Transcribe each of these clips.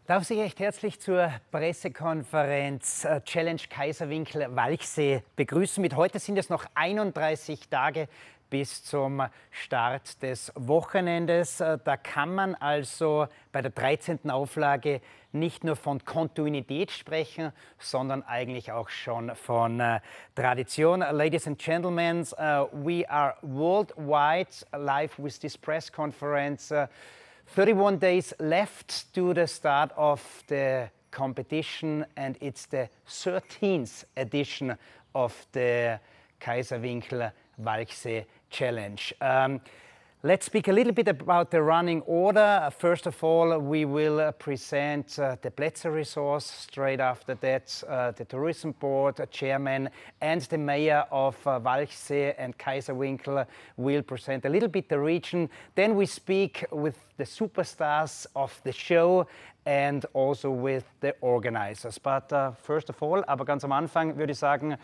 Darf Sie recht herzlich zur Pressekonferenz Challenge Kaiserwinkl-Walchsee begrüßen. Mit heute sind es noch 31 Tage bis zum Start des Wochenendes. Da kann man also bei der 13. Auflage nicht nur von Kontinuität sprechen, sondern eigentlich auch schon von Tradition. Ladies and gentlemen, we are worldwide live with this press conference. 31 days left to the start of the competition, and it's the 13th edition of the Kaiserwinkl-Walchsee Challenge. Let's speak a little bit about the running order. First of all, we will present the Plätze resource. Straight after that, the tourism board chairman and the mayor of Walchsee and Kaiserwinkl will present a little bit the region. Then we speak with the superstars of the show and also with the organizers. But first of all, aber ganz am Anfang würde ich sagen,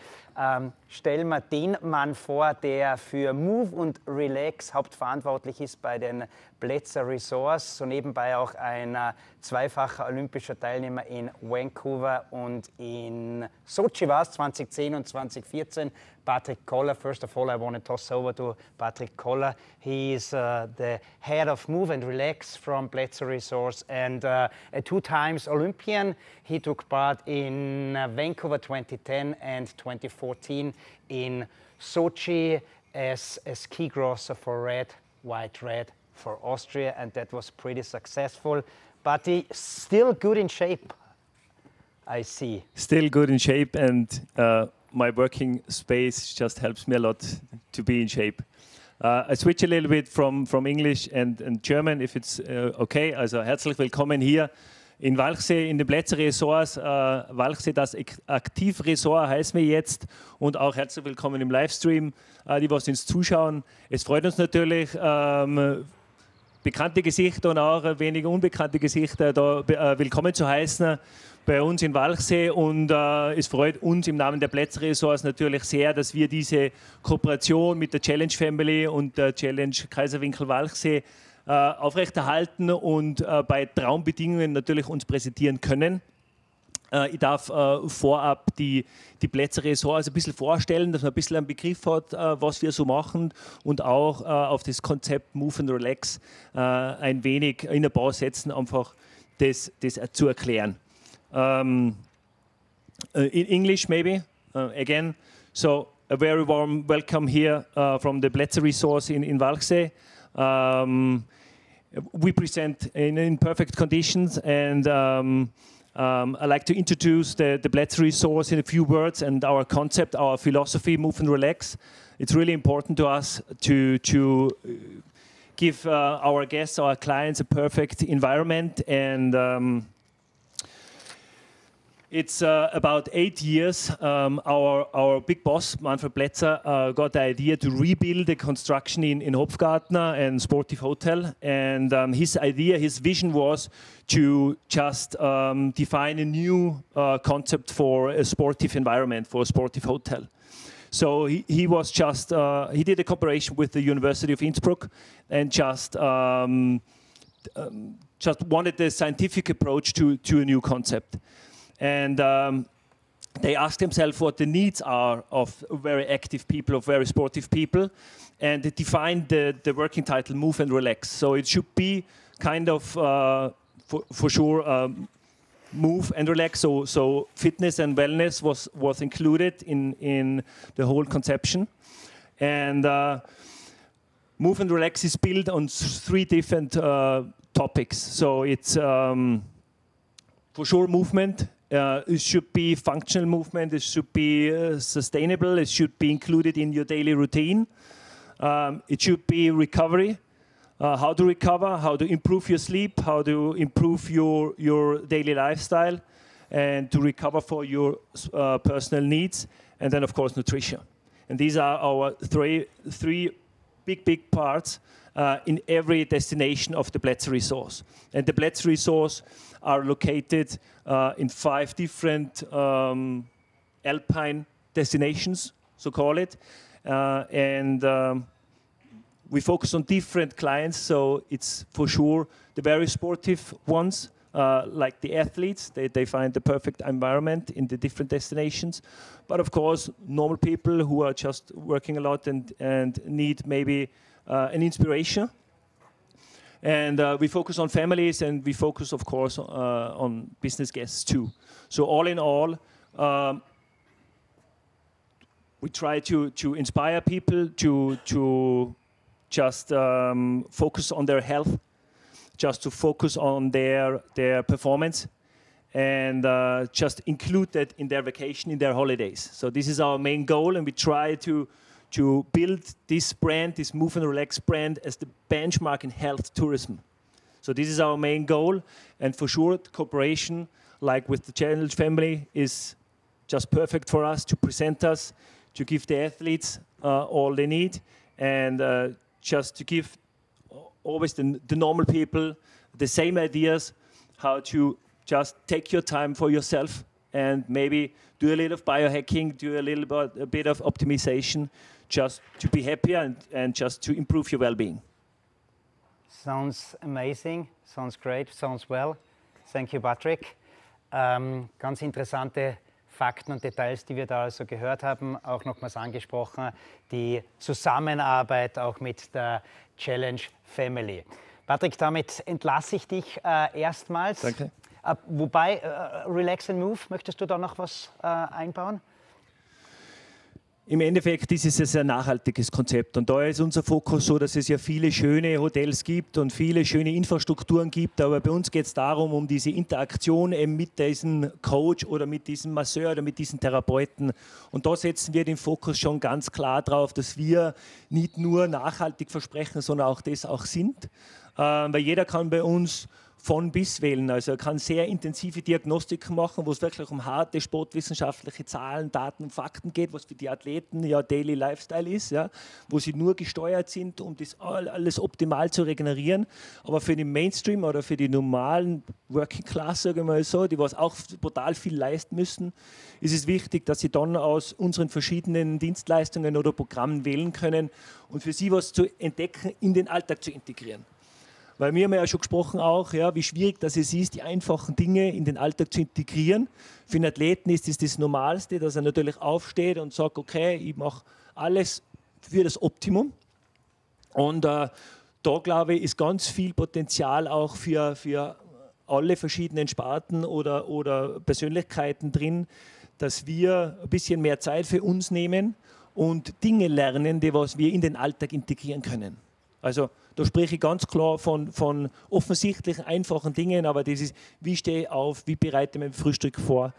stellen wir den Mann vor, der für Move und Relax hauptverantwortlich ist bei den Plätze Resorts, so nebenbei auch ein zweifacher olympischer Teilnehmer in Vancouver und in Sochi war es 2010 und 2014. Patrick Koller. First of all, I want to toss over to Patrick Koller. He is the head of Move and Relax from Plätze Resorts and a two-times Olympian. He took part in Vancouver 2010 and 2014 in Sochi as a ski crosser for red, white, red for Austria, and that was pretty successful. But he's still good in shape, I see. Still good in shape, and my working space just helps me a lot to be in shape. I switch a little bit from English and German, if it's okay. Also herzlich willkommen hier in Walchsee, in den Plätze Resorts. Walchsee, das Aktivresort heißen wir jetzt. Und auch herzlich willkommen im Livestream, die was uns zuschauen. Es freut uns natürlich, bekannte Gesichter und auch weniger unbekannte Gesichter da willkommen zu heißen bei uns in Walchsee, und es freut uns im Namen der Plätze Resorts natürlich sehr, dass wir diese Kooperation mit der Challenge Family und der Challenge Kaiserwinkl-Walchsee aufrechterhalten und bei Traumbedingungen natürlich uns präsentieren können. Ich darf vorab die Plätze Resorts ein bisschen vorstellen, dass man ein bisschen einen Begriff hat, was wir so machen, und auch auf das Konzept Move and Relax ein wenig in der Bau setzen, einfach das zu erklären. In English maybe, again. So a very warm welcome here from the Plätze Resorts in Walchsee. We present in perfect conditions, and I'd like to introduce the Plätze Resorts in a few words and our concept, our philosophy, Move and Relax. It's really important to us to give our guests, our clients, a perfect environment, and it's about 8 years. Our big boss, Manfred Plätzer, got the idea to rebuild the construction in Hopfgartner and Sportive Hotel. And his idea, his vision was to just define a new concept for a sportive environment, for a sportive hotel. So he was just, he did a cooperation with the University of Innsbruck and just wanted the scientific approach to a new concept. And they asked themselves what the needs are of very active people, of very sportive people, and they defined the working title Move and Relax. So it should be kind of, for sure, move and relax. So fitness and wellness was included in the whole conception. And Move and Relax is built on 3 different topics. So it's for sure movement, It should be functional movement, it should be sustainable, it should be included in your daily routine. It should be recovery, how to recover, how to improve your sleep, how to improve your daily lifestyle, and to recover for your personal needs, and then of course nutrition. And these are our three big parts in every destination of the Plätze resource. And the Plätze resource are located in 5 different alpine destinations, so call it. We focus on different clients, so it's for sure the very sportive ones, like the athletes, they find the perfect environment in the different destinations. But of course, normal people who are just working a lot and need maybe an inspiration. And we focus on families, and we focus, of course, on business guests too. So all in all, we try to inspire people to just focus on their health, just to focus on their performance, and just include that in their vacation, in their holidays. So this is our main goal, and we try to build this brand, this Move and Relax brand, as the benchmark in health tourism. So this is our main goal, and for sure, the cooperation, like with the Challenge family, is just perfect for us to present us, to give the athletes all they need, and just to give always the normal people the same ideas, how to just take your time for yourself and maybe do a little of biohacking, do a bit of optimization, just to be happier and just to improve your well-being. Sounds amazing, sounds great, sounds well. Thank you, Patrick. Ganz interessante Fakten und Details, die wir da also gehört haben, auch nochmals angesprochen, die Zusammenarbeit auch mit der Challenge Family. Patrick, damit entlasse ich dich erstmals. Danke. Wobei, Relax and Move, möchtest du da noch was einbauen? Im Endeffekt ist es ein sehr nachhaltiges Konzept, und da ist unser Fokus so, dass es ja viele schöne Hotels gibt und viele schöne Infrastrukturen gibt, aber bei uns geht es darum, um diese Interaktion eben mit diesem Coach oder mit diesem Masseur oder mit diesen Therapeuten, und da setzen wir den Fokus schon ganz klar drauf, dass wir nicht nur nachhaltig versprechen, sondern auch das auch sind, weil jeder kann bei uns von bis wählen. Also er kann sehr intensive Diagnostiken machen, wo es wirklich um harte sportwissenschaftliche Zahlen, Daten und Fakten geht, was für die Athleten ja Daily Lifestyle ist, ja, wo sie nur gesteuert sind, um das alles optimal zu regenerieren. Aber für den Mainstream oder für die normalen Working Class, sagen wir mal so, die was auch brutal viel leisten müssen, ist es wichtig, dass sie dann aus unseren verschiedenen Dienstleistungen oder Programmen wählen können und für sie was zu entdecken, in den Alltag zu integrieren. Weil wir haben ja schon gesprochen auch, ja, wie schwierig das ist, die einfachen Dinge in den Alltag zu integrieren. Für einen Athleten ist es das Normalste, dass er natürlich aufsteht und sagt, okay, ich mache alles für das Optimum. Und da, glaube ich, ist ganz viel Potenzial auch für alle verschiedenen Sparten oder Persönlichkeiten drin, dass wir ein bisschen mehr Zeit für uns nehmen und Dinge lernen, die was wir in den Alltag integrieren können. Also da spreche ich ganz klar von offensichtlichen, einfachen Dingen, aber das ist, wie stehe ich auf, wie bereite ich mein Frühstück vor,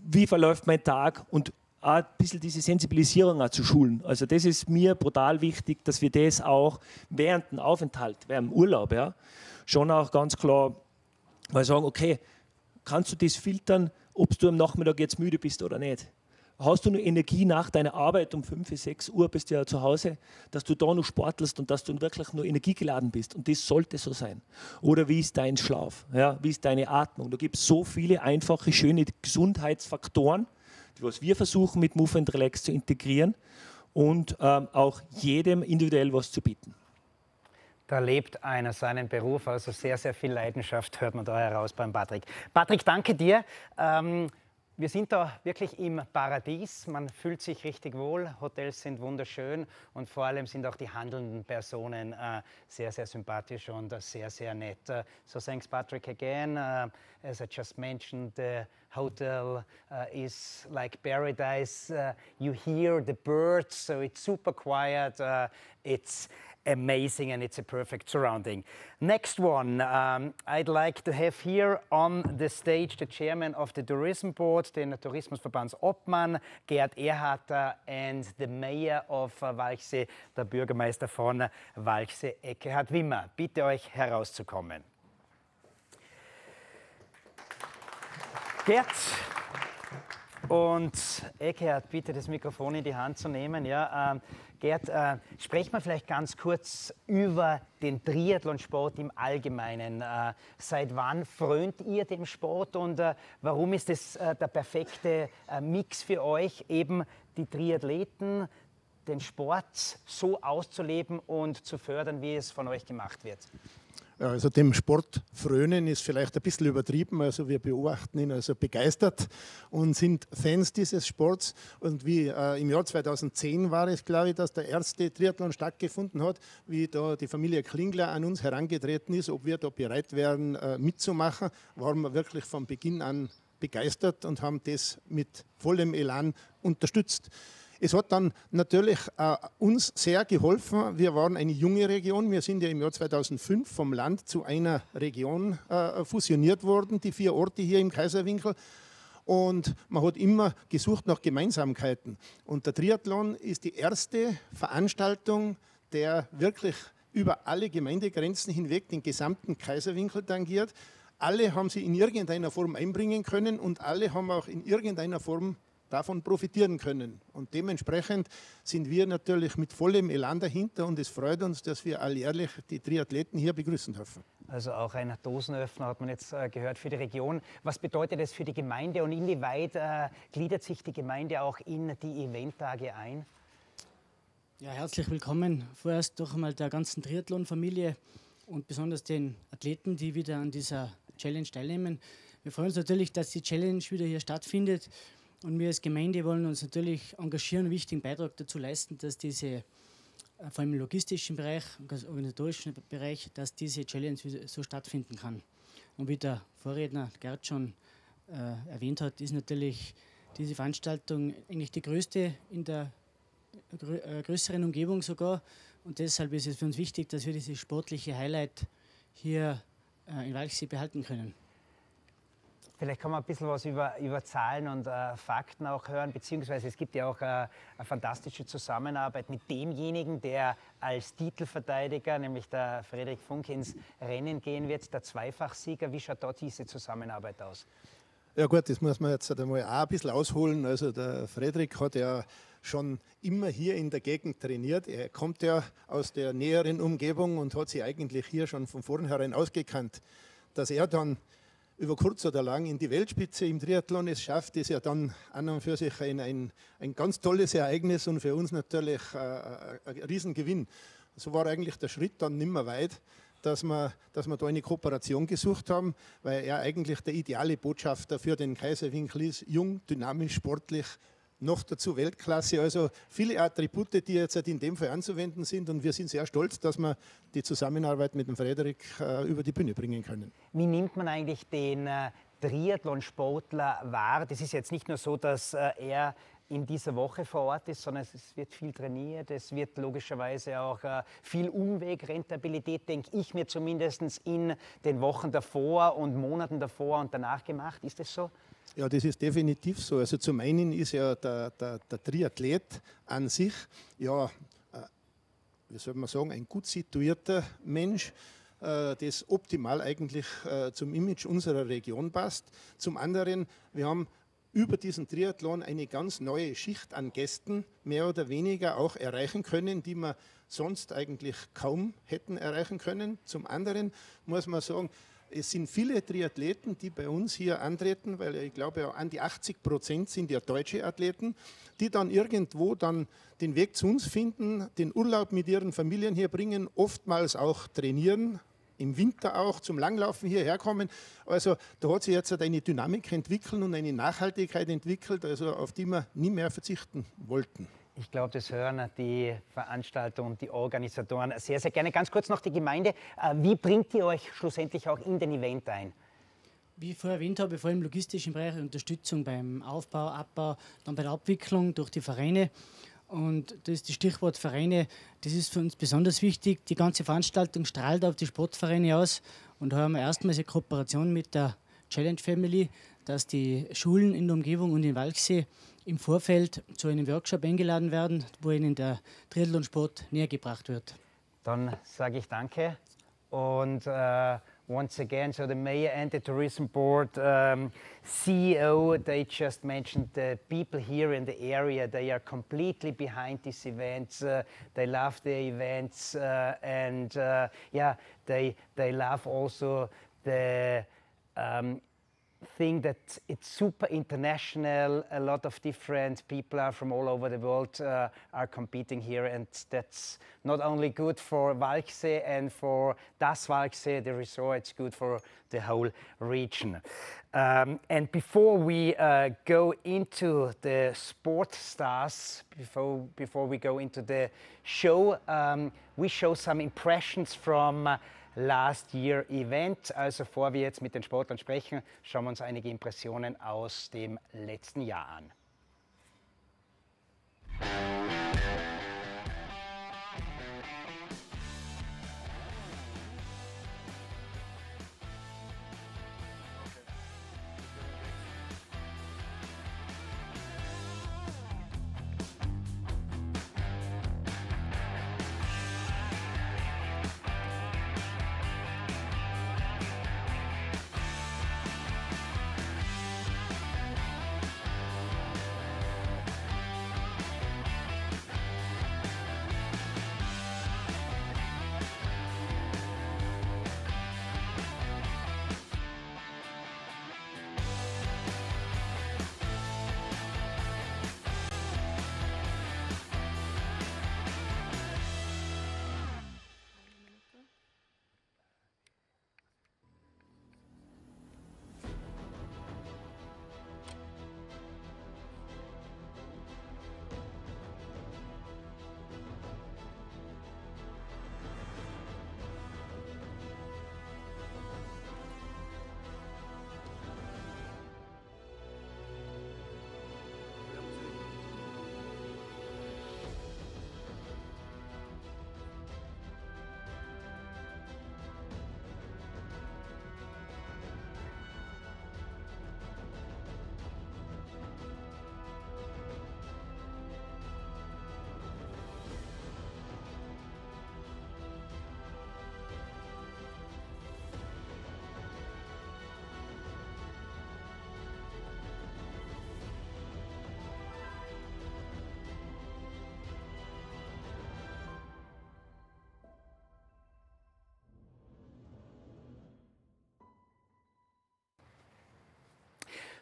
wie verläuft mein Tag, und auch ein bisschen diese Sensibilisierung auch zu schulen. Also das ist mir brutal wichtig, dass wir das auch während dem Aufenthalt, während dem Urlaub, ja, schon auch ganz klar mal sagen, okay, kannst du das filtern, ob du am Nachmittag jetzt müde bist oder nicht? Hast du noch Energie nach deiner Arbeit um 5, 6 Uhr, bist du ja zu Hause, dass du da noch sportelst und dass du wirklich nur energiegeladen bist? Und das sollte so sein. Oder wie ist dein Schlaf? Ja, wie ist deine Atmung? Da gibt es so viele einfache, schöne Gesundheitsfaktoren, die was wir versuchen mit Move and Relax zu integrieren und auch jedem individuell was zu bieten. Da lebt einer seinen Beruf, also sehr, sehr viel Leidenschaft hört man da heraus beim Patrick. Patrick, danke dir. Wir sind da wirklich im Paradies, man fühlt sich richtig wohl, Hotels sind wunderschön und vor allem sind auch die handelnden Personen sehr, sehr sympathisch und sehr, sehr nett. So thanks Patrick again. As I just mentioned, the hotel is like paradise. You hear the birds, so it's super quiet. It's amazing and it's a perfect surrounding. Next one, I'd like to have here on the stage the chairman of the tourism board, den Tourismusverbandsobmann, Gerd Erharter, and the mayor of Walchsee, der Bürgermeister von Walchsee, Eckhard Wimmer. Bitte euch herauszukommen. Gerd und Eckhard, bitte das Mikrofon in die Hand zu nehmen. Ja, Gerd, sprechen wir vielleicht ganz kurz über den Triathlonsport im Allgemeinen. Seit wann frönt ihr dem Sport und warum ist es der perfekte Mix für euch, eben die Triathleten, den Sport so auszuleben und zu fördern, wie es von euch gemacht wird? Ja, also dem Sport frönen ist vielleicht ein bisschen übertrieben. Also wir beobachten ihn also begeistert und sind Fans dieses Sports. Und wie im Jahr 2010 war es, glaube ich, dass der erste Triathlon stattgefunden hat, wie da die Familie Klingler an uns herangetreten ist, ob wir da bereit wären mitzumachen, waren wir wirklich von Beginn an begeistert und haben das mit vollem Elan unterstützt. Es hat dann natürlich uns sehr geholfen. Wir waren eine junge Region. Wir sind ja im Jahr 2005 vom Land zu einer Region fusioniert worden, die 4 Orte hier im Kaiserwinkel. Und man hat immer gesucht nach Gemeinsamkeiten. Und der Triathlon ist die erste Veranstaltung, der wirklich über alle Gemeindegrenzen hinweg den gesamten Kaiserwinkel tangiert. Alle haben sie in irgendeiner Form einbringen können und alle haben auch in irgendeiner Form davon profitieren können. Und dementsprechend sind wir natürlich mit vollem Elan dahinter und es freut uns, dass wir alljährlich die Triathleten hier begrüßen dürfen. Also auch ein Dosenöffner hat man jetzt gehört für die Region. Was bedeutet das für die Gemeinde und inwieweit gliedert sich die Gemeinde auch in die Eventtage ein? Ja, herzlich willkommen vorerst doch einmal der ganzen Triathlon-Familie und besonders den Athleten, die wieder an dieser Challenge teilnehmen. Wir freuen uns natürlich, dass die Challenge wieder hier stattfindet. Und wir als Gemeinde wollen uns natürlich engagieren, einen wichtigen Beitrag dazu leisten, dass diese, vor allem im logistischen Bereich, im organisatorischen Bereich, dass diese Challenge so stattfinden kann. Und wie der Vorredner Gerd schon erwähnt hat, ist natürlich diese Veranstaltung eigentlich die größte in der größeren Umgebung sogar. Und deshalb ist es für uns wichtig, dass wir dieses sportliche Highlight hier in Walchsee behalten können. Vielleicht kann man ein bisschen was über Zahlen und Fakten auch hören, beziehungsweise es gibt ja auch eine fantastische Zusammenarbeit mit demjenigen, der als Titelverteidiger, nämlich der Frederic Funk, ins Rennen gehen wird, der Zweifachsieger. Wie schaut dort diese Zusammenarbeit aus? Ja gut, das muss man jetzt einmal auch ein bisschen ausholen. Also der Frederic hat ja schon immer hier in der Gegend trainiert. Er kommt ja aus der näheren Umgebung und hat sich eigentlich hier schon von vornherein ausgekannt. Dass er dann über kurz oder lang in die Weltspitze im Triathlon es schafft, ist ja dann an und für sich ein ganz tolles Ereignis und für uns natürlich ein Riesengewinn. So war eigentlich der Schritt dann nicht mehr weit, dass wir da eine Kooperation gesucht haben, weil er eigentlich der ideale Botschafter für den Kaiserwinkel ist, jung, dynamisch, sportlich, noch dazu Weltklasse, also viele Attribute, die jetzt in dem Fall anzuwenden sind und wir sind sehr stolz, dass wir die Zusammenarbeit mit dem Frederik über die Bühne bringen können. Wie nimmt man eigentlich den Triathlonsportler wahr? Das ist jetzt nicht nur so, dass er in dieser Woche vor Ort ist, sondern es wird viel trainiert, es wird logischerweise auch viel Umweg, Rentabilität, denke ich mir zumindest in den Wochen davor und Monaten davor und danach gemacht. Ist das so? Ja, das ist definitiv so. Also zum einen ist ja der Triathlet an sich, ja, wie soll man sagen, ein gut situierter Mensch, das optimal eigentlich zum Image unserer Region passt. Zum anderen, wir haben über diesen Triathlon eine ganz neue Schicht an Gästen mehr oder weniger auch erreichen können, die wir sonst eigentlich kaum hätten erreichen können. Zum anderen muss man sagen, es sind viele Triathleten, die bei uns hier antreten, weil ich glaube, an die 80% sind ja deutsche Athleten, die dann irgendwo dann den Weg zu uns finden, den Urlaub mit ihren Familien hier bringen, oftmals auch trainieren, im Winter auch zum Langlaufen hierher kommen. Also da hat sich jetzt eine Dynamik entwickelt und eine Nachhaltigkeit entwickelt, also auf die wir nie mehr verzichten wollten. Ich glaube, das hören die Veranstalter und die Organisatoren sehr, sehr gerne. Ganz kurz noch die Gemeinde. Wie bringt ihr euch schlussendlich auch in den Event ein? Wie ich vorher erwähnt habe, vor allem im logistischen Bereich Unterstützung beim Aufbau, Abbau, dann bei der Abwicklung durch die Vereine. Und das ist das Stichwort Vereine. Das ist für uns besonders wichtig. Die ganze Veranstaltung strahlt auf die Sportvereine aus. Und da haben wir erstmals eine Kooperation mit der Challenge Family, dass die Schulen in der Umgebung und in Walchsee im Vorfeld zu einem Workshop eingeladen werden, wo ihnen der Triathlonsport näher gebracht wird. Dann sage ich danke. Und once again, so the mayor and the tourism board CEO, they just mentioned the people here in the area. They are completely behind these events. They love the events, and yeah, they love also the thing that it's super international. A lot of different people are from all over the world are competing here, and that's not only good for Walchsee and for das Walchsee, the resort, it's good for the whole region. And before we go into the sport stars, before we go into the show, we show some impressions from Last Year Event. Also bevor wir jetzt mit den Sportlern sprechen, schauen wir uns einige Impressionen aus dem letzten Jahr an.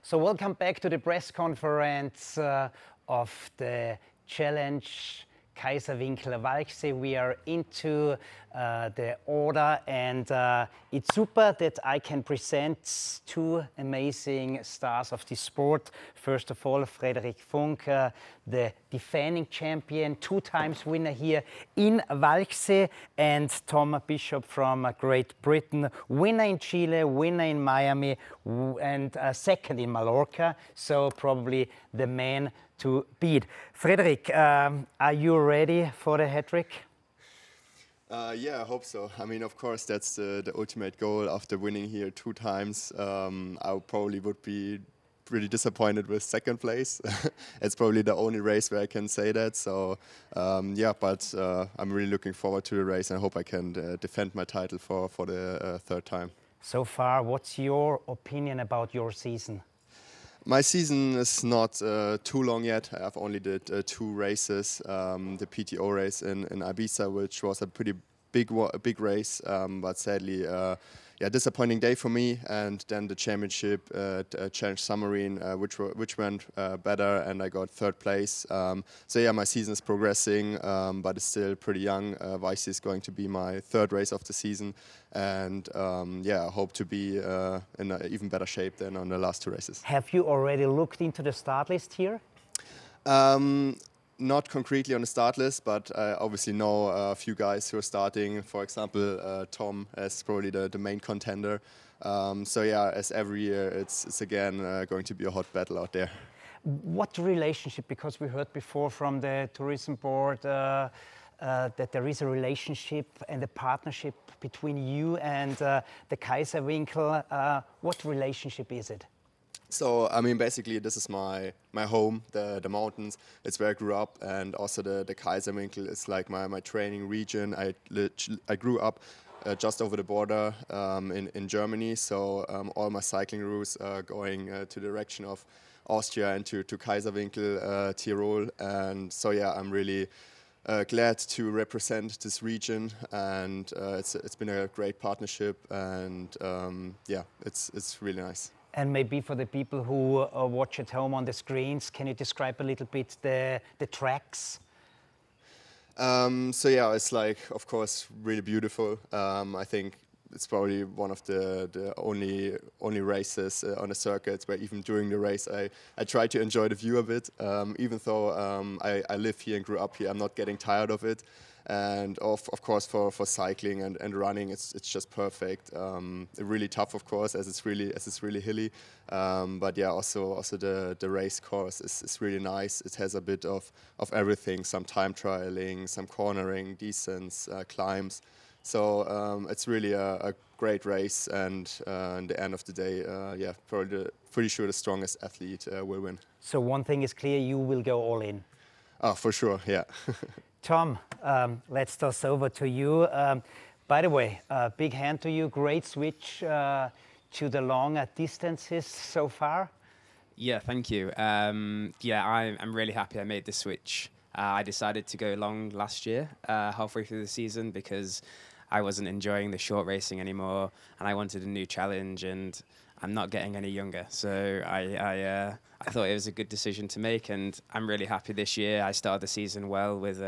So welcome back to the press conference of the Challenge Kaiserwinkl-Walchsee. We are into the order, and it's super that I can present two amazing stars of this sport. First of all, Frederic Funk, the defending champion, 2 times winner here in Walchsee, and Tom Bishop from Great Britain, winner in Chile, winner in Miami, and second in Mallorca, so probably the man to beat. Frederic, are you ready for the hat-trick? Yeah, I hope so. I mean, of course, that's the ultimate goal. After winning here 2 times, I probably would be pretty disappointed with second place. It's probably the only race where I can say that. So, yeah, but I'm really looking forward to the race, and I hope I can defend my title for the 3rd time. So far, what's your opinion about your season? My season is not too long yet. I've only did 2 races. The PTO race in Ibiza, which was a pretty big race, but sadly, yeah, disappointing day for me. And then the championship Challenge Submarine, which went better, and I got 3rd place. So yeah, my season is progressing, but it's still pretty young. Walchsee is going to be my 3rd race of the season, and yeah, I hope to be in an even better shape than on the last 2 races. Have you already looked into the start list here? Not concretely on the start list, but I obviously know a few guys who are starting. For example, Tom is probably the main contender. So yeah, as every year, it's again going to be a hot battle out there. What relationship, because we heard before from the tourism board that there is a relationship and a partnership between you and the Kaiserwinkl. What relationship is it? So, I mean, basically, this is my home, the mountains. It's where I grew up, and also the Kaiserwinkl is like my training region. I grew up just over the border in Germany, so all my cycling routes are going to the direction of Austria and to Kaiserwinkl, Tirol. And so, yeah, I'm really glad to represent this region, and it's been a great partnership, and yeah, it's really nice. And maybe for the people who watch at home on the screens, can you describe a little bit the tracks? So yeah, it's like, of course, really beautiful. I think it's probably one of the only races on the circuits where even during the race I try to enjoy the view of it. Even though I live here and grew up here, I'm not getting tired of it. And of course for cycling and running, it's just perfect. Really tough, of course, as it's really hilly. But yeah, also the race course is really nice. It has a bit of everything: some time trialing, some cornering, descents, climbs. So it's really a great race, and at the end of the day, yeah, pretty sure the strongest athlete will win. So one thing is clear: you will go all in. Oh, for sure, yeah. Tom, let's toss over to you. By the way, big hand to you. Great switch to the longer distances so far. Yeah, thank you. Yeah, I'm really happy I made the switch. I decided to go long last year, halfway through the season, because I wasn't enjoying the short racing anymore, and I wanted a new challenge, and I'm not getting any younger. So I thought it was a good decision to make, and I'm really happy this year. I started the season well with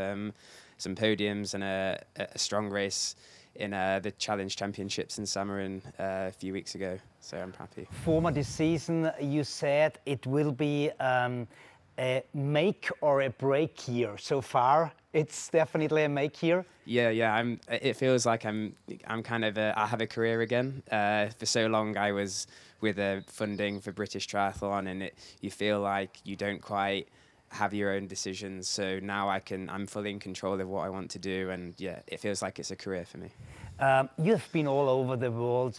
some podiums and a strong race in the Challenge Championships in Siegerin a few weeks ago. So I'm happy. Former this season, you said it will be a make or a break year. So far, it's definitely a make year. Yeah. It feels like I'm kind of I have a career again. For so long, I was with funding for British Triathlon, and you feel like you don't quite have your own decisions. So now I'm fully in control of what I want to do, and yeah, it feels like it's a career for me. You've been all over the world.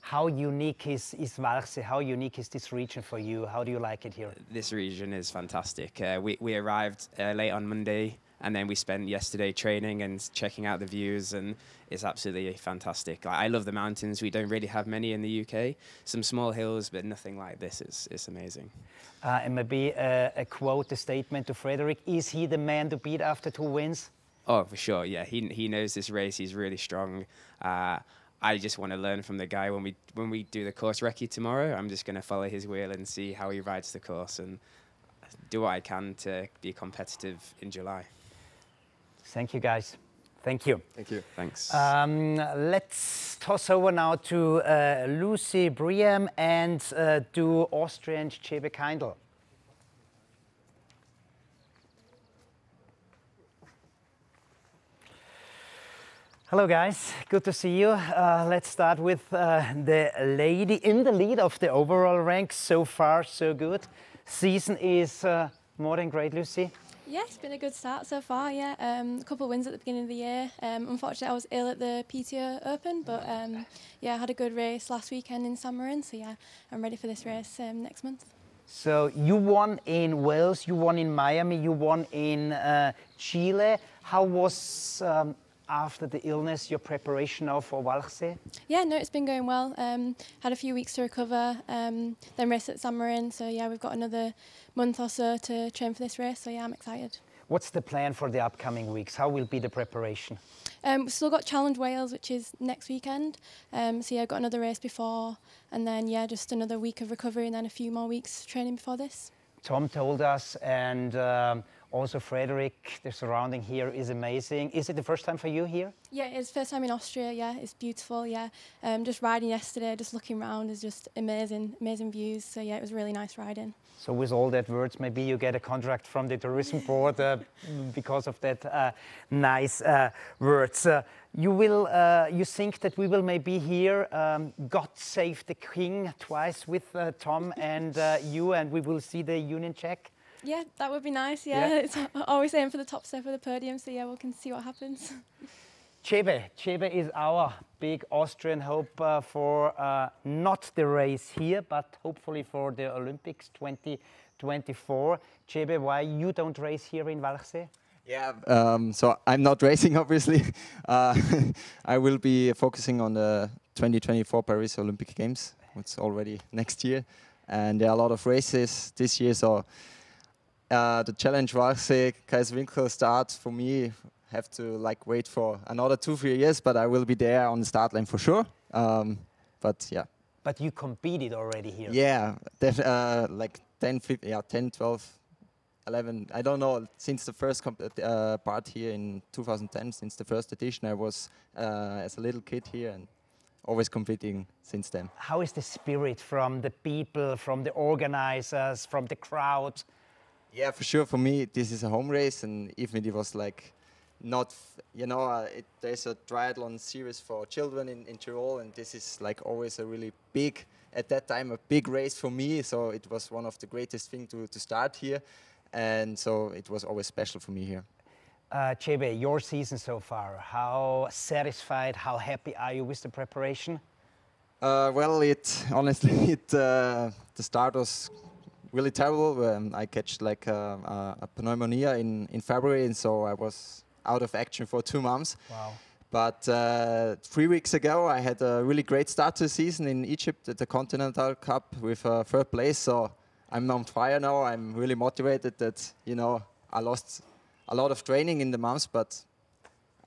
How unique is Walchsee? How unique is this region for you? How do you like it here? This region is fantastic. We arrived late on Monday, and then we spent yesterday training and checking out the views, and it's absolutely fantastic. I love the mountains. We don't really have many in the UK. Some small hills, but nothing like this. It's amazing. And maybe a quote, a statement to Frederic. Is he the man to beat after 2 wins? Oh, for sure, yeah. He knows this race. He's really strong. I just want to learn from the guy. When we do the course recce tomorrow, I'm just going to follow his wheel and see how he rides the course and do what I can to be competitive in July. Thank you, guys. Thank you. Thank you. Thanks. Let's toss over now to Lucy Byram and to Austrian Tjebbe Kaindl. Hello guys, good to see you. Let's start with the lady in the lead of the overall rank. So far, so good. Season is more than great, Lucy. Yeah, it's been a good start so far, yeah. A couple of wins at the beginning of the year. Unfortunately, I was ill at the PTO Open, but yeah, I had a good race last weekend in Siegerin, so yeah, I'm ready for this race next month. So you won in Wales, you won in Miami, you won in Chile. How was, after the illness, your preparation now for Walchsee? Yeah, no, it's been going well. Had a few weeks to recover, then race at Siegerin, so yeah, we've got another month or so to train for this race, so yeah, I'm excited. What's the plan for the upcoming weeks? How will be the preparation? We've still got Challenge Wales, which is next weekend. So yeah, I've got another race before, and then yeah, just another week of recovery and then a few more weeks training before this. Tom told us, and Also, Frederic, the surrounding here is amazing. Is it the first time for you here? Yeah, it's first time in Austria. Yeah, it's beautiful. Yeah, just riding yesterday, just looking around is just amazing, amazing views. So yeah, it was really nice riding. So with all that words, maybe you get a contract from the tourism board because of that nice words. You think that we will maybe hear God Save the King twice with Tom and you, and we will see the Union Jack? Yeah, that would be nice. Yeah, it's always aim for the top step of the podium. So yeah, we can see what happens. Tjebbe is our big Austrian hope for not the race here, but hopefully for the Olympics 2024. Tjebbe, why you don't race here in Walchsee? Yeah, so I'm not racing, obviously. I will be focusing on the 2024 Paris Olympic Games. It's already next year, and there are a lot of races this year. So the Challenge Walchsee Kaiserwinkl start for me. Have to wait for another 2-3 years, but I will be there on the start line for sure. But yeah. But you competed already here. Yeah, 10, 12, 11. I don't know. Since the first part here in 2010, since the first edition, I was as a little kid here and always competing since then. How is the spirit from the people, from the organizers, from the crowd? Yeah, for sure. For me, this is a home race, and even it was not, there's a triathlon series for children in Tyrol, and this is always a really big, at that time, a big race for me. So it was one of the greatest things to start here, and so it was always special for me here. Tjebbe, your season so far, how satisfied, how happy are you with the preparation? Well, honestly, the start was really terrible. I catched a pneumonia in February, and so I was out of action for 2 months. Wow. But 3 weeks ago, I had a really great start to the season in Egypt at the Continental Cup with 3rd place. So I'm on fire now. I'm really motivated that, I lost a lot of training in the months, but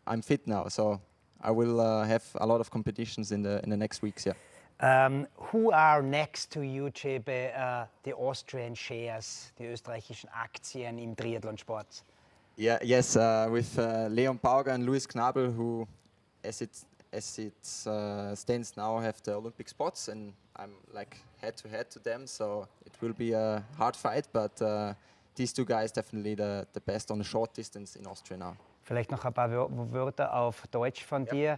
I'm fit now. So I will have a lot of competitions in the next weeks, yeah. Who are next to you, Tjebbe, the Austrian shares, die österreichischen Aktien im Triathlonsport? Yeah, yes, with Leon Pauger and Luis Knabel, who, as it stands now, have the Olympic spots, and I'm head-to-head to them, so it will be a hard fight, but these 2 guys definitely the best on the short distance in Austria now. Vielleicht noch ein paar Wörter auf Deutsch von dir.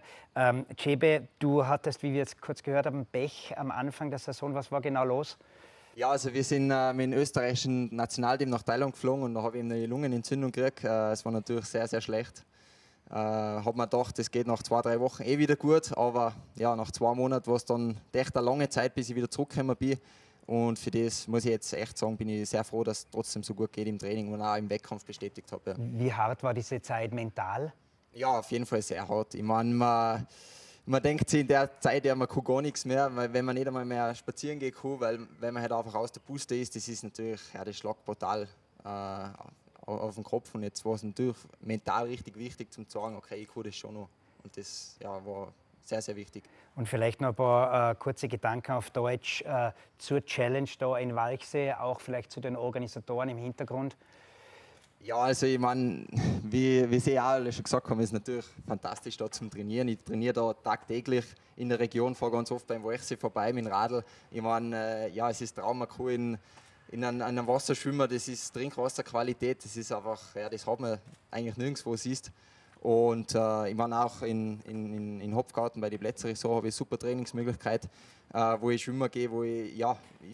Tjebbe, du hattest, wie wir jetzt kurz gehört haben, Pech am Anfang der Saison. Was war genau los? Ja, also wir sind mit dem österreichischen Nationalteam nach Thailand geflogen und da habe ich eine Lungenentzündung gekriegt. Es war natürlich sehr, sehr schlecht. Habe mir gedacht, das geht nach 2-3 Wochen wieder gut, aber ja, nach 2 Monaten war es dann echt eine lange Zeit, bis ich wieder zurückgekommen bin. Und für das muss ich jetzt echt sagen, bin ich sehr froh, dass es trotzdem so gut geht im Training und auch im Wettkampf bestätigt habe. Ja. Wie hart war diese Zeit mental? Ja, auf jeden Fall sehr hart. Ich meine, man denkt sich in der Zeit, ja, man kann gar nichts mehr, weil wenn man nicht einmal mehr spazieren gehen kann, weil wenn man halt einfach aus der Puste ist, das ist natürlich, ja, das schlägt brutal auf den Kopf. Und jetzt war es natürlich mental richtig wichtig, zu sagen, okay, ich kann das schon noch. Und das war sehr, sehr wichtig. Und vielleicht noch ein paar kurze Gedanken auf Deutsch zur Challenge da in Walchsee, auch vielleicht zu den Organisatoren im Hintergrund. Ja, also ich meine, wie Sie auch alle schon gesagt haben, ist natürlich fantastisch da zum Trainieren. Ich trainiere da tagtäglich in der Region, fahre ganz oft beim Walchsee vorbei mit dem Radl. Ich meine, ja, es ist Traum, man kann in einem Wasser schwimmen, das ist Trinkwasserqualität, das ist einfach, ja, das hat man eigentlich nirgendwo siehst. Und ich meine auch in Hopfgarten bei den Plätze so habe ich super Trainingsmöglichkeit, wo ich schwimmen gehe, wo ich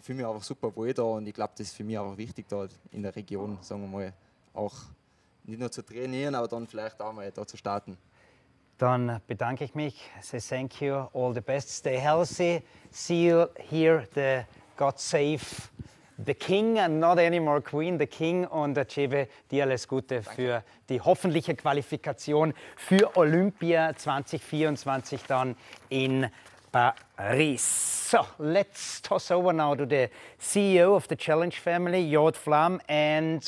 fühle mich einfach super wohl da und ich glaube, das ist für mich auch wichtig da in der Region, sagen wir mal, auch nicht nur zu trainieren, aber dann vielleicht auch mal da zu starten. Dann bedanke ich mich, say thank you, all the best, stay healthy, see you here, the God Save the King and not anymore Queen, the King. Und Tjebbe, dir alles Gute für die hoffentliche Qualifikation für Olympia 2024 dann in Paris. So, let's toss over now to the CEO of the Challenge family, Jod Flam, and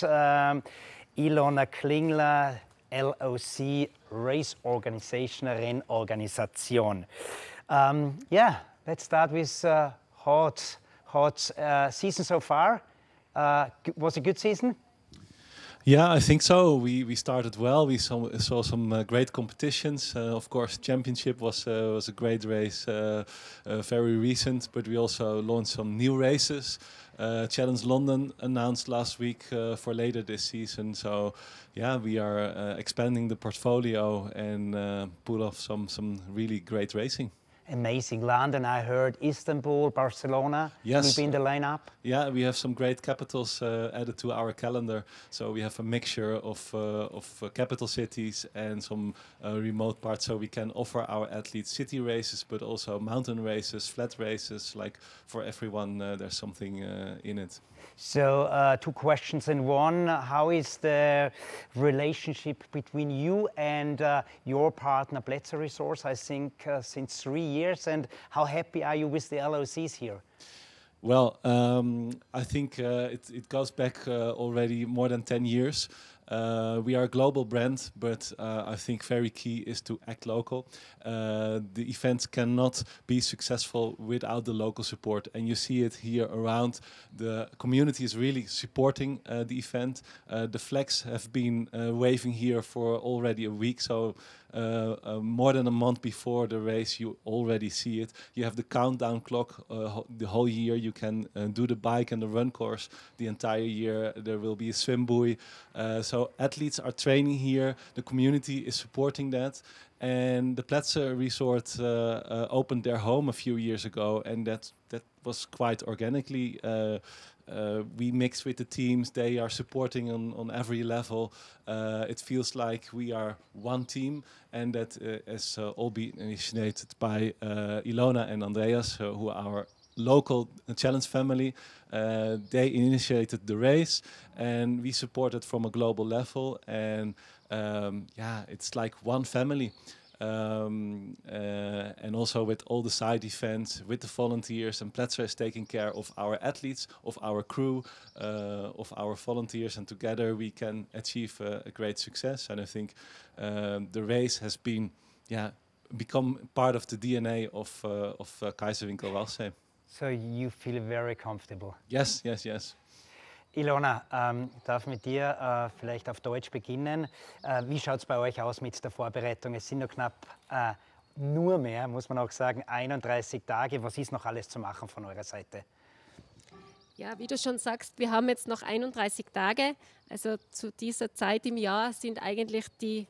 Ilona Klingler, LOC Race Organization, Rennorganisation. Yeah, let's start with hot season so far. Was a good season? Yeah, I think so. We started well. We saw some great competitions. Of course, championship was a great race, very recent. But we also launched some new races. Challenge London announced last week for later this season. So, yeah, we are expanding the portfolio and pull off some really great racing. Amazing. London, I heard. Istanbul, Barcelona Yes. will be in the lineup. Yeah, we have some great capitals added to our calendar. So we have a mixture of capital cities and some remote parts. So we can offer our athletes city races, but also mountain races, flat races. Like for everyone, there's something in it. So, two questions in one. How is the relationship between you and your partner, Plätzer Resource, I think, since 3 years? And how happy are you with the LOCs here? Well, I think it goes back already more than 10 years. We are a global brand, but I think very key is to act local. The events cannot be successful without the local support, and you see it here around. The community is really supporting the event. The flags have been waving here for already a week, so more than a month before the race you already see it. You have the countdown clock the whole year. You can do the bike and the run course the entire year. There will be a swim buoy. So athletes are training here. The community is supporting that. And the Plätzer Resort opened their home a few years ago, and that was quite organically. We mix with the teams. They are supporting on every level. It feels like we are one team, and that has all been initiated by Ilona and Andreas, who are our local challenge family. They initiated the race, and we support it from a global level. And yeah, it's like one family. And also with all the side events, with the volunteers, and Plätzer is taking care of our athletes, of our crew, of our volunteers, and together we can achieve a great success. And I think the race has been, become part of the DNA of Kaiserwinkl-Walchsee. So you feel very comfortable? Yes, yes, yes. Ilona, darf mit dir vielleicht auf Deutsch beginnen. Wie schaut es bei euch aus mit der Vorbereitung? Es sind noch knapp, nur mehr, muss man auch sagen, 31 Tage. Was ist noch alles zu machen von eurer Seite? Ja, wie du schon sagst, wir haben jetzt noch 31 Tage. Also zu dieser Zeit im Jahr sind eigentlich die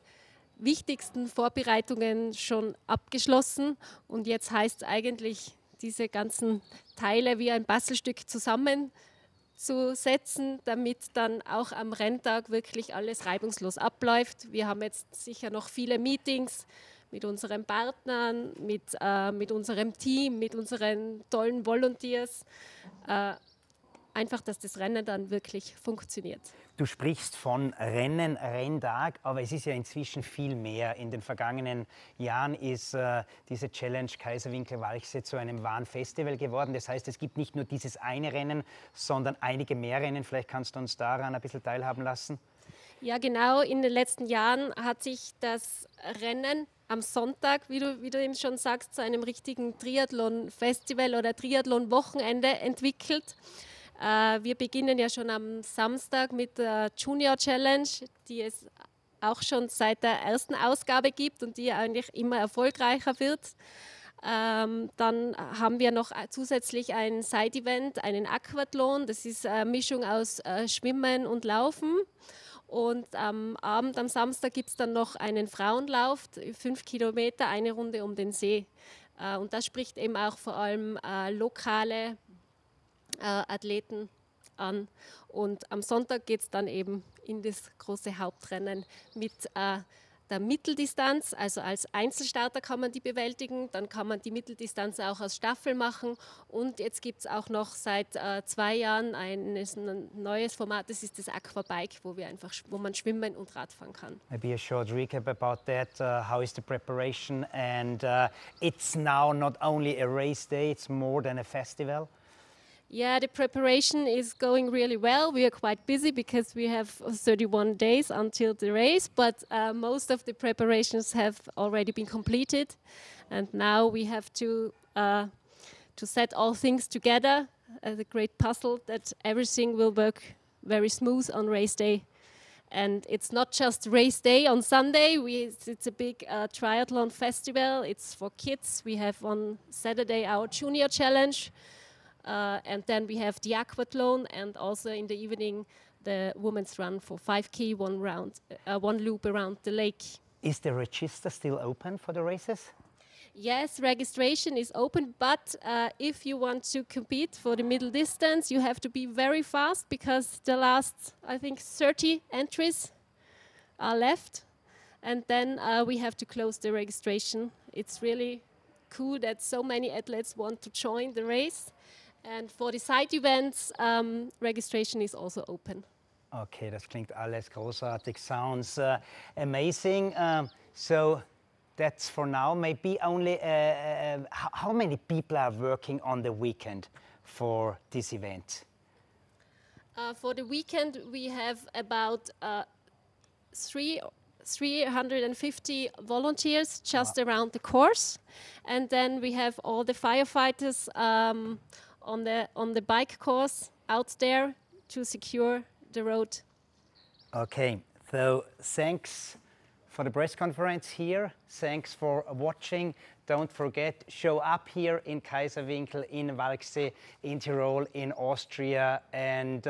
wichtigsten Vorbereitungen schon abgeschlossen. Und jetzt heißt es eigentlich, diese ganzen Teile wie ein Bastelstück zusammenzusetzen, damit dann auch am Renntag wirklich alles reibungslos abläuft. Wir haben jetzt sicher noch viele Meetings mit unseren Partnern, mit unserem Team, mit unseren tollen Volunteers. Einfach, dass das Rennen dann wirklich funktioniert. Du sprichst von Rennen, Renntag, aber es ist ja inzwischen viel mehr. In den vergangenen Jahren ist diese Challenge Kaiserwinkl-Walchsee zu einem wahren Festival geworden. Das heißt, es gibt nicht nur dieses eine Rennen, sondern einige mehr Rennen. Vielleicht kannst du uns daran ein bisschen teilhaben lassen? Ja, genau. In den letzten Jahren hat sich das Rennen am Sonntag, wie du eben schon sagst, zu einem richtigen Triathlon-Festival oder Triathlon-Wochenende entwickelt. Wir beginnen ja schon am Samstag mit der Junior Challenge, die es auch schon seit der ersten Ausgabe gibt und die eigentlich immer erfolgreicher wird. Dann haben wir noch zusätzlich ein Side-Event, einen Aquathlon. Das ist eine Mischung aus Schwimmen und Laufen. Und am Abend, am Samstag, gibt es dann noch einen Frauenlauf, 5 Kilometer, eine Runde um den See. Und das spricht eben auch vor allem lokale Athleten an. Und am Sonntag geht es dann eben in das große Hauptrennen mit der Mitteldistanz. Also als Einzelstarter kann man die bewältigen, dann kann man die Mitteldistanz auch als Staffel machen. Und jetzt gibt es auch noch seit 2 Jahren ein neues Format, das ist das Aquabike, wo man schwimmen und Radfahren kann. Maybe a short recap about that. How is the preparation? And it's now not only a race day, it's more than a festival. Yeah, the preparation is going really well. We are quite busy because we have 31 days until the race, but most of the preparations have already been completed. And now we have to set all things together as a great puzzle that everything will work very smooth on race day. And it's not just race day on Sunday. It's a big triathlon festival. It's for kids. We have on Saturday our Junior Challenge. And then we have the aquathlon, and also in the evening the women's run for 5K, one loop around the lake. Is the register still open for the races? Yes, registration is open, but if you want to compete for the middle distance, you have to be very fast, because the last, I think, 30 entries are left. And then we have to close the registration. It's really cool that so many athletes want to join the race. And for the side events, registration is also open. Okay, das klingt alles großartig. Sounds amazing. So that's for now. Maybe only how many people are working on the weekend for this event? For the weekend, we have about 350 volunteers just around the course, and then we have all the firefighters on the bike course out there to secure the road. Okay, so thanks for the press conference here. Thanks for watching. Don't forget, show up here in Kaiserwinkl, in Walchsee, in Tirol, in Austria, and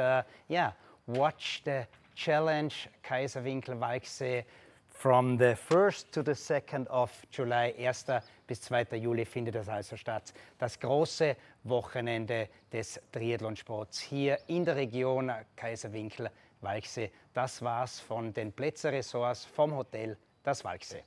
yeah, watch the Challenge Kaiserwinkl-Walchsee from the 1st to the 2nd of July, 1. bis 2. Juli findet das also statt. Das große Wochenende des Triathlonsports hier in der Region Kaiserwinkl-Walchsee. Das war's von den Plätze-Ressorts vom Hotel Das Walchsee.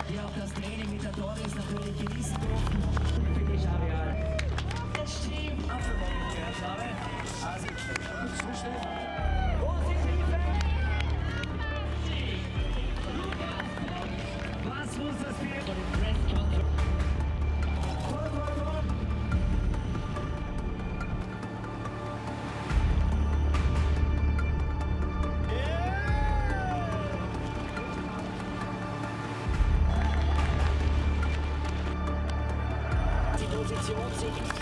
Die auch das Training mit der Doris natürlich genießen durften. Für dich habe ich extrem abgewogen gehört habe. Also, was muss das für Position Sieg.